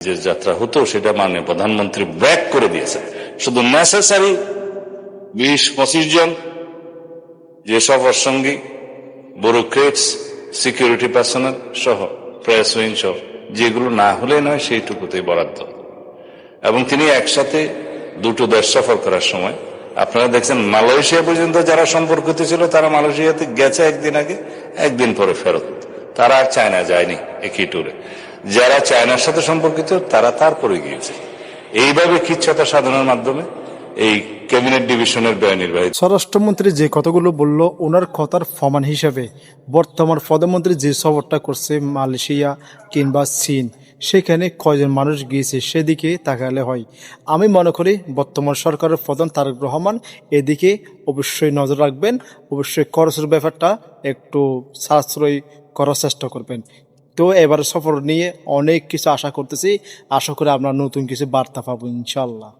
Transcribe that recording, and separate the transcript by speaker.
Speaker 1: যে যাত্রা হতো সেটা মাননীয় প্রধানমন্ত্রী ব্যাক করে দিয়েছেন। শুধু নেসেসারি 20-25 জন যে সফর সঙ্গী, ব্যুরোক্রেটস, সিকিউরিটি পার্সোনাল সহ, প্রেস উইং সহ, যেগুলো না হলে নয় সেইটুকুতেই বরাদ্দ। এবং তিনি একসাথে দুটো দেশ সফর করার সময় আপনারা দেখছেন মালয়েশিয়া পর্যন্ত যারা সম্পর্কিত ছিল তারা মালয়েশিয়াতে গেছে একদিন আগে, একদিন পরে ফেরত। তারা আর চায়না যায়নি একই ট্যুরে। যারা চায়নার সাথে সম্পর্কিত তারা তারপরে গিয়েছে। এইভাবে কিচ্ছাটা সাধনের মাধ্যমে এই ক্যাবিনেট ডিভিশনের ব্যয় নির্বাহী
Speaker 2: স্বরাষ্ট্রমন্ত্রী যে কথাগুলো বলল, ওনার কথার প্রমাণ হিসেবে বর্তমান প্রধানমন্ত্রী যে সফরটা করছে মালয়েশিয়া কিংবা চীন, সেখানে কয়জন মানুষ গিয়েছে সেদিকে তাকালে হয়। আমি মনে করি বর্তমান সরকারের প্রধান তারেক রহমান এদিকে অবশ্যই নজর রাখবেন, অবশ্যই খরচের ব্যাপারটা একটু সাশ্রয় করার চেষ্টা করবেন। তো এবার সফর নিয়ে অনেক কিছু আশা করতেছি, আশা করি আমরা নতুন কিছু বার্তা পাবো ইনশাল্লাহ।